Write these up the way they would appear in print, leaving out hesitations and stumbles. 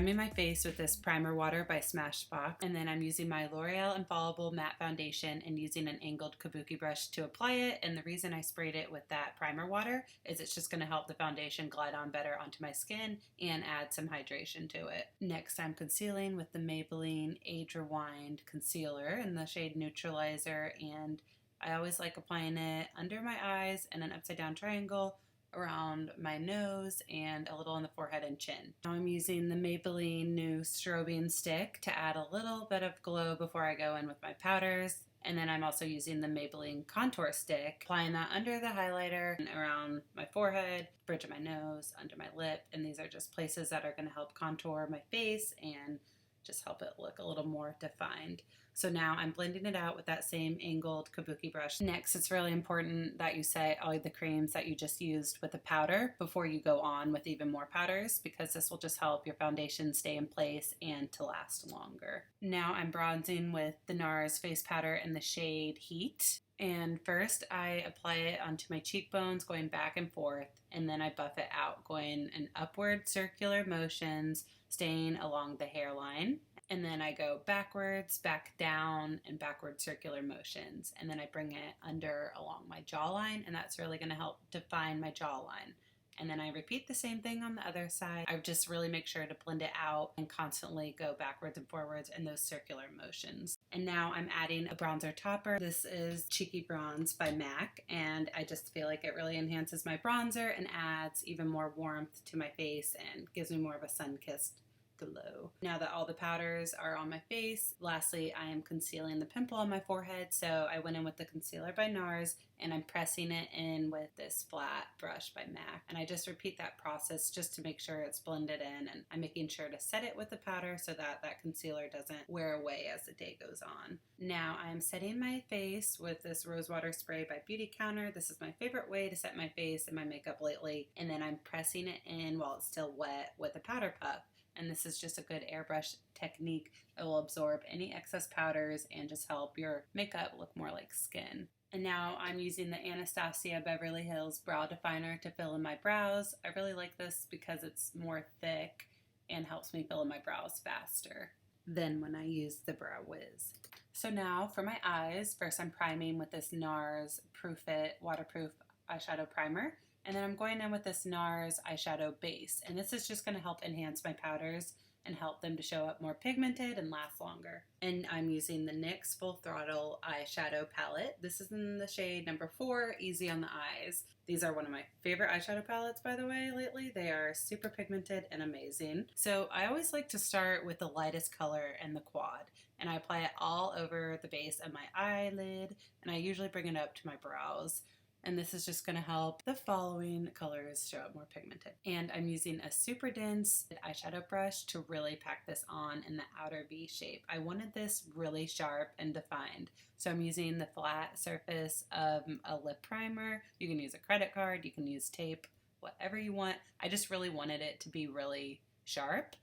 priming my face with this primer water by Smashbox, and then I'm using my L'Oreal Infallible Matte Foundation and using an angled kabuki brush to apply it. And the reason I sprayed it with that primer water is it's just going to help the foundation glide on better onto my skin and add some hydration to it. Next, I'm concealing with the Maybelline Age Rewind Concealer in the shade Neutralizer, and I always like applying it under my eyes in an upside down triangle around my nose and a little on the forehead and chin. Now I'm using the Maybelline new strobing stick to add a little bit of glow before I go in with my powders. And then I'm also using the Maybelline contour stick, applying that under the highlighter and around my forehead, bridge of my nose, under my lip. And these are just places that are going to help contour my face and just help it look a little more defined. So now I'm blending it out with that same angled kabuki brush. Next, it's really important that you set all the creams that you just used with the powder before you go on with even more powders, because this will just help your foundation stay in place and to last longer. Now I'm bronzing with the Nars face powder in the shade Heat. And first I apply it onto my cheekbones, going back and forth, and then I buff it out, going in upward circular motions, staying along the hairline. And then I go backwards, back down, and backward circular motions. And then I bring it under along my jawline, and that's really going to help define my jawline. And then I repeat the same thing on the other side. I just really make sure to blend it out and constantly go backwards and forwards in those circular motions. And now I'm adding a bronzer topper. This is Cheeky Bronze by MAC, and I just feel like it really enhances my bronzer and adds even more warmth to my face and gives me more of a sun-kissed glow. Now that all the powders are on my face, lastly I am concealing the pimple on my forehead. So I went in with the concealer by Nars and I'm pressing it in with this flat brush by MAC, and I just repeat that process just to make sure it's blended in, and I'm making sure to set it with the powder so that that concealer doesn't wear away as the day goes on. Now I'm setting my face with this Rosewater Spray by Beauty Counter. This is my favorite way to set my face and my makeup lately, and then I'm pressing it in while it's still wet with a powder puff. And this is just a good airbrush technique. It will absorb any excess powders and just help your makeup look more like skin. And now I'm using the Anastasia Beverly Hills Brow Definer to fill in my brows. I really like this because it's more thick and helps me fill in my brows faster than when I use the Brow Wiz. So now for my eyes, first I'm priming with this NARS Proof It Waterproof Eyeshadow Primer. And then I'm going in with this Nars Eyeshadow Base. And this is just going to help enhance my powders and help them to show up more pigmented and last longer. And I'm using the NYX Full Throttle Eyeshadow Palette. This is in the shade number 4, Easy on the Eyes. These are one of my favorite eyeshadow palettes, by the way, lately. They are super pigmented and amazing. So I always like to start with the lightest color in the quad. And I apply it all over the base of my eyelid. And I usually bring it up to my brows. And this is just going to help the following colors show up more pigmented. And I'm using a super dense eyeshadow brush to really pack this on in the outer V shape. I wanted this really sharp and defined. So I'm using the flat surface of a lip primer. You can use a credit card, you can use tape, whatever you want. I just really wanted it to be really sharp.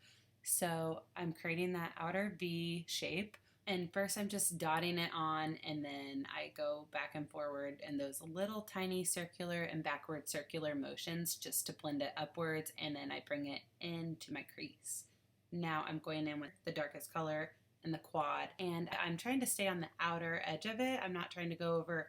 So I'm creating that outer V shape. And first I'm just dotting it on, and then I go back and forward in those little tiny circular and backward circular motions just to blend it upwards, and then I bring it into my crease. Now I'm going in with the darkest color in the quad, and I'm trying to stay on the outer edge of it. I'm not trying to go over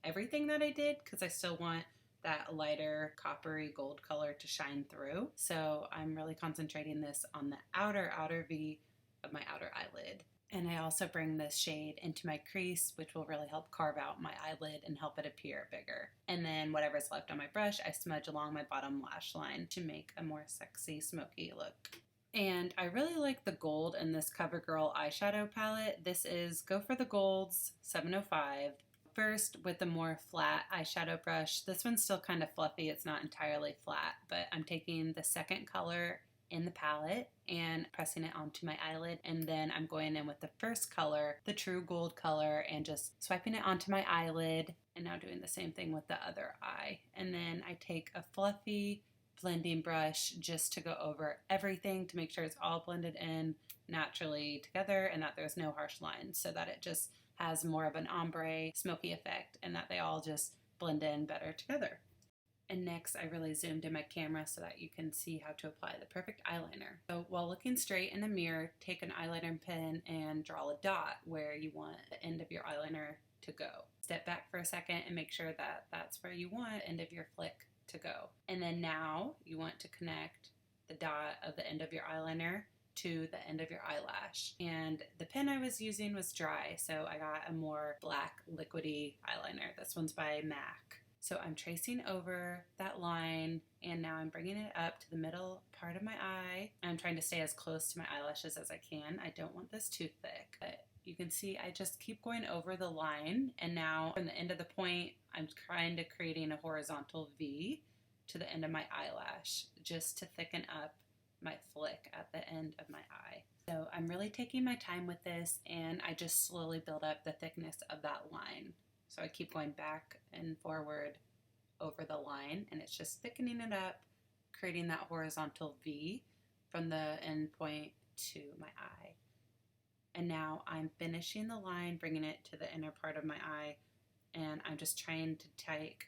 everything that I did because I still want that lighter coppery gold color to shine through. So I'm really concentrating this on the outer V of my outer eyelid. And I also bring this shade into my crease, which will really help carve out my eyelid and help it appear bigger. And then whatever's left on my brush, I smudge along my bottom lash line to make a more sexy, smoky look. And I really like the gold in this Covergirl eyeshadow palette. This is Go for the Golds 705. First, with the more flat eyeshadow brush. This one's still kind of fluffy. It's not entirely flat, but I'm taking the second color in the palette and pressing it onto my eyelid, and then I'm going in with the first color, the true gold color, and just swiping it onto my eyelid, and now doing the same thing with the other eye. And then I take a fluffy blending brush just to go over everything to make sure it's all blended in naturally together and that there's no harsh lines, so that it just has more of an ombre smoky effect and that they all just blend in better together. And next, I really zoomed in my camera so that you can see how to apply the perfect eyeliner. So while looking straight in the mirror, take an eyeliner pen and draw a dot where you want the end of your eyeliner to go. Step back for a second and make sure that that's where you want the end of your flick to go. And then now you want to connect the dot of the end of your eyeliner to the end of your eyelash. And the pen I was using was dry, so I got a more black liquidy eyeliner. This one's by MAC. So I'm tracing over that line, and now I'm bringing it up to the middle part of my eye. I'm trying to stay as close to my eyelashes as I can. I don't want this too thick, but you can see I just keep going over the line, and now from the end of the point, I'm trying to creating a horizontal V to the end of my eyelash, just to thicken up my flick at the end of my eye. So I'm really taking my time with this, and I just slowly build up the thickness of that line. So I keep going back and forward over the line, and it's just thickening it up, creating that horizontal V from the end point to my eye. And now I'm finishing the line, bringing it to the inner part of my eye, and I'm just trying to take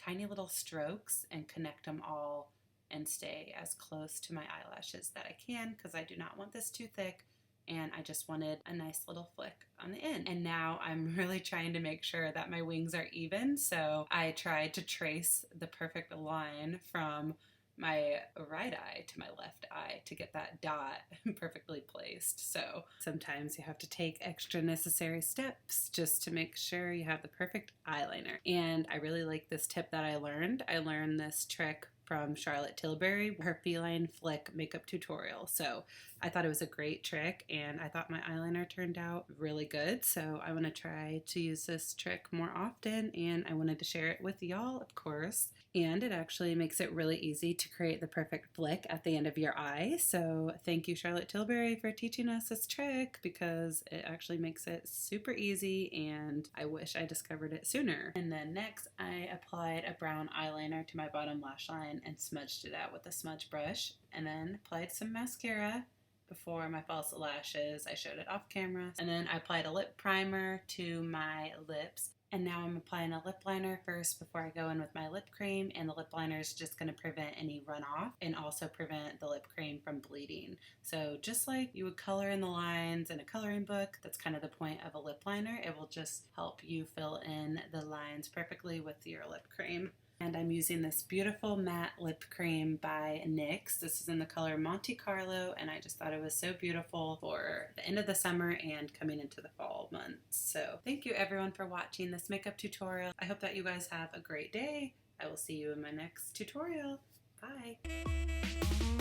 tiny little strokes and connect them all and stay as close to my eyelashes that I can, because I do not want this too thick, and I just wanted a nice little flick on the end. And now I'm really trying to make sure that my wings are even, so I tried to trace the perfect line from my right eye to my left eye to get that dot perfectly placed. So sometimes you have to take extra necessary steps just to make sure you have the perfect eyeliner. And I really like this tip that I learned. I learned this trick from Charlotte Tilbury, her Feline Flick makeup tutorial. So I thought it was a great trick, and I thought my eyeliner turned out really good. So I want to try to use this trick more often, and I wanted to share it with y'all, of course. And it actually makes it really easy to create the perfect flick at the end of your eye. So thank you, Charlotte Tilbury, for teaching us this trick, because it actually makes it super easy, and I wish I discovered it sooner. And then next, I applied a brown eyeliner to my bottom lash line and smudged it out with a smudge brush, and then applied some mascara before my false lashes. I showed it off camera. And then I applied a lip primer to my lips. And now I'm applying a lip liner first before I go in with my lip cream, and the lip liner is just going to prevent any runoff and also prevent the lip cream from bleeding. So just like you would color in the lines in a coloring book, that's kind of the point of a lip liner. It will just help you fill in the lines perfectly with your lip cream. And I'm using this beautiful matte lip cream by NYX. This is in the color Monte Carlo, and I just thought it was so beautiful for the end of the summer and coming into the fall months. So thank you everyone for watching this makeup tutorial. I hope that you guys have a great day. I will see you in my next tutorial. Bye!